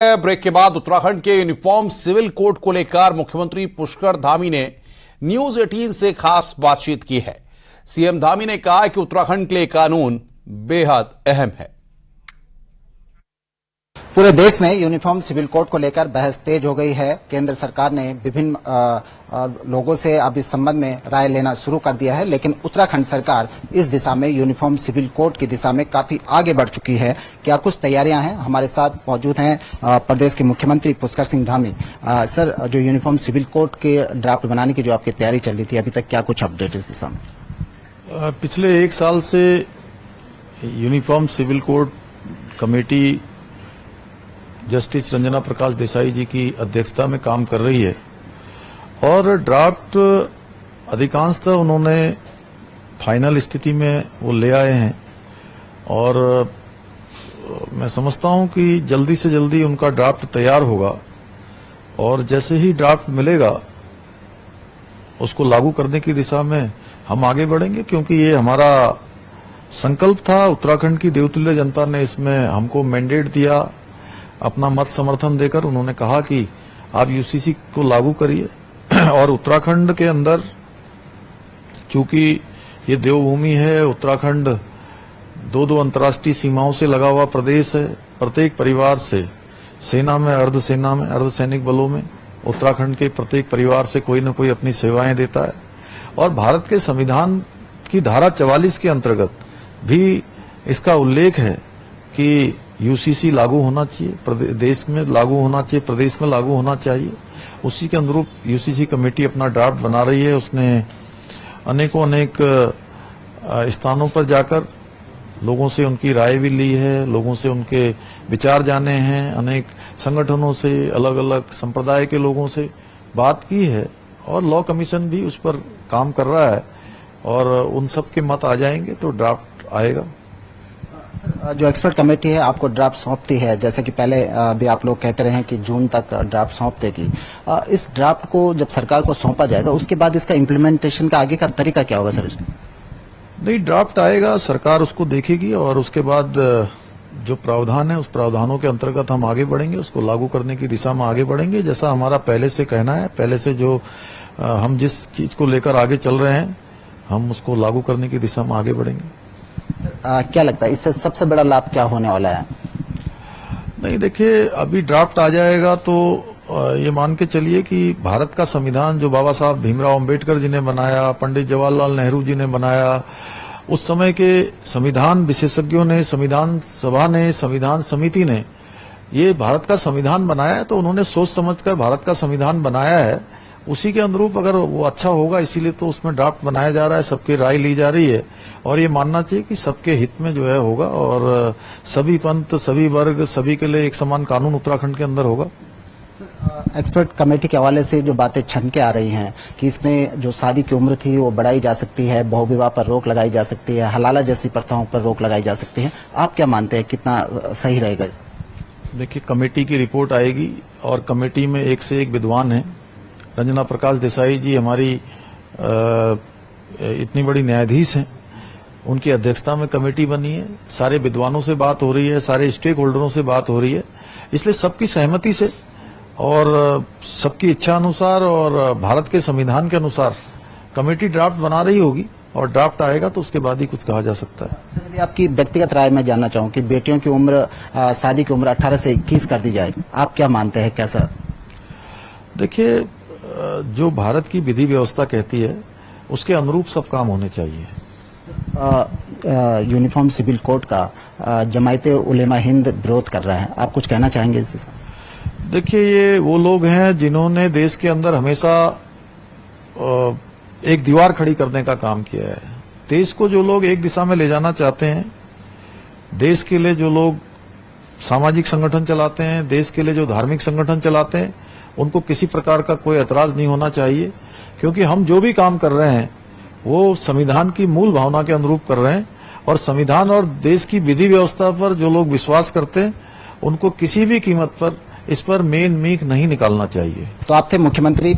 Break के बाद उत्तराखंड के यूनिफॉर्म सिविल कोड को लेकर मुख्यमंत्री पुष्कर धामी ने न्यूज 18 से खास बातचीत की है। सीएम धामी ने कहा कि उत्तराखंड के लिए कानून बेहद अहम है। पूरे देश में यूनिफॉर्म सिविल कोड को लेकर बहस तेज हो गई है। केंद्र सरकार ने विभिन्न लोगों से अब इस संबंध में राय लेना शुरू कर दिया है, लेकिन उत्तराखंड सरकार इस दिशा में यूनिफॉर्म सिविल कोड की दिशा में काफी आगे बढ़ चुकी है। क्या कुछ तैयारियां हैं? हमारे साथ मौजूद हैं प्रदेश के मुख्यमंत्री पुष्कर सिंह धामी। सर, जो यूनिफॉर्म सिविल कोड के ड्राफ्ट बनाने की जो आपकी तैयारी चल रही थी, अभी तक क्या कुछ अपडेट इस दिशा में? पिछले एक साल से uniform civil code committee justice Ranjana Prakash Desai ji की अध्यक्षता में काम कर रही है और ड्राफ्ट अधिकांशतः उन्होंने फाइनल स्थिति में वो ले आए हैं और मैं समझता हूं कि जल्दी से जल्दी उनका ड्राफ्ट तैयार होगा और जैसे ही ड्राफ्ट मिलेगा उसको लागू करने की दिशा में हम आगे बढ़ेंगे, क्योंकि ये हमारा संकल्प था। उत्तराखंड की देवतुल्य जनता ने इसमें हमको मैंडेट दिया, अपना मत समर्थन देकर उन्होंने कहा कि आप यूसीसी को लागू करिए और उत्तराखंड के अंदर चूंकि ये देवभूमि है, उत्तराखंड दो अंतर्राष्ट्रीय सीमाओं से लगा हुआ प्रदेश है। प्रत्येक परिवार से सेना में, अर्धसैनिक बलों में उत्तराखंड के प्रत्येक परिवार से कोई न कोई अपनी सेवाएं देता है और भारत के संविधान की धारा 44 के अंतर्गत भी इसका उल्लेख है कि यूसीसी लागू होना चाहिए, देश में लागू होना चाहिए, प्रदेश में लागू होना चाहिए। उसी के अनुरूप यूसीसी कमेटी अपना ड्राफ्ट बना रही है। उसने अनेक स्थानों पर जाकर लोगों से उनकी राय भी ली है, लोगों से उनके विचार जाने हैं, अनेक संगठनों से, अलग अलग संप्रदाय के लोगों से बात की है और लॉ कमीशन भी उस पर काम कर रहा है और उन सब के मत आ जाएंगे तो ड्राफ्ट आएगा। जो एक्सपर्ट कमेटी है आपको ड्राफ्ट सौंपती है, जैसे कि पहले भी आप लोग कहते रहे हैं कि जून तक ड्राफ्ट सौंप देगी। इस ड्राफ्ट को जब सरकार को सौंपा जाएगा उसके बाद इसका इम्प्लीमेंटेशन का आगे का तरीका क्या होगा? सर, नहीं, ड्राफ्ट आएगा, सरकार उसको देखेगी और उसके बाद जो प्रावधान है उस प्रावधानों के अंतर्गत हम आगे बढ़ेंगे, उसको लागू करने की दिशा में आगे बढ़ेंगे। जैसा हमारा पहले से कहना है, पहले से जो हम जिस चीज को लेकर आगे चल रहे हैं हम उसको लागू करने की दिशा में आगे बढ़ेंगे। क्या लगता है इससे सबसे बड़ा लाभ क्या होने वाला है? नहीं, देखिए, अभी ड्राफ्ट आ जाएगा तो ये मान के चलिए कि भारत का संविधान जो बाबा साहब भीमराव अंबेडकर जी ने बनाया, पंडित जवाहरलाल नेहरू जी ने बनाया, उस समय के संविधान विशेषज्ञों ने, संविधान सभा ने, संविधान समिति ने ये भारत का संविधान बनाया है, तो उन्होंने सोच समझकर भारत का संविधान बनाया है। उसी के अनुरूप अगर वो अच्छा होगा, इसीलिए तो उसमें ड्राफ्ट बनाया जा रहा है, सबकी राय ली जा रही है और ये मानना चाहिए कि सबके हित में जो है होगा और सभी पंथ, सभी वर्ग, सभी के लिए एक समान कानून उत्तराखंड के अंदर होगा। एक्सपर्ट कमेटी के हवाले से जो बातें छनके आ रही हैं कि इसमें जो शादी की उम्र थी वो बढ़ाई जा सकती है, बहुविवाह पर रोक लगाई जा सकती है, हलाला जैसी प्रथाओं पर रोक लगाई जा सकती है, आप क्या मानते हैं कितना सही रहेगा? देखिए, कमेटी की रिपोर्ट आएगी और कमेटी में एक से एक विद्वान है। रंजना प्रकाश देसाई जी हमारी इतनी बड़ी न्यायाधीश हैं, उनकी अध्यक्षता में कमेटी बनी है, सारे विद्वानों से बात हो रही है, सारे स्टेक होल्डरों से बात हो रही है, इसलिए सबकी सहमति से और सबकी इच्छा अनुसार और भारत के संविधान के अनुसार कमेटी ड्राफ्ट बना रही होगी और ड्राफ्ट आएगा तो उसके बाद ही कुछ कहा जा सकता है। सर, आपकी व्यक्तिगत राय मैं जानना चाहूँ कि बेटियों की उम्र, शादी की उम्र 18 से 21 कर दी जाए, आप क्या मानते हैं? कैसा? देखिए, जो भारत की विधि व्यवस्था कहती है उसके अनुरूप सब काम होने चाहिए। यूनिफॉर्म सिविल कोड का जमायते उलेमा हिंद विरोध कर रहा है, आप कुछ कहना चाहेंगे इस दिशा? देखिए, ये वो लोग हैं जिन्होंने देश के अंदर हमेशा एक दीवार खड़ी करने का काम किया है। देश को जो लोग एक दिशा में ले जाना चाहते हैं, देश के लिए जो लोग सामाजिक संगठन चलाते हैं, देश के लिए जो धार्मिक संगठन चलाते हैं, उनको किसी प्रकार का कोई ऐतराज नहीं होना चाहिए, क्योंकि हम जो भी काम कर रहे हैं वो संविधान की मूल भावना के अनुरूप कर रहे हैं और संविधान और देश की विधि व्यवस्था पर जो लोग विश्वास करते हैं उनको किसी भी कीमत पर इस पर मेन मीख नहीं निकालना चाहिए। तो आप थे मुख्यमंत्री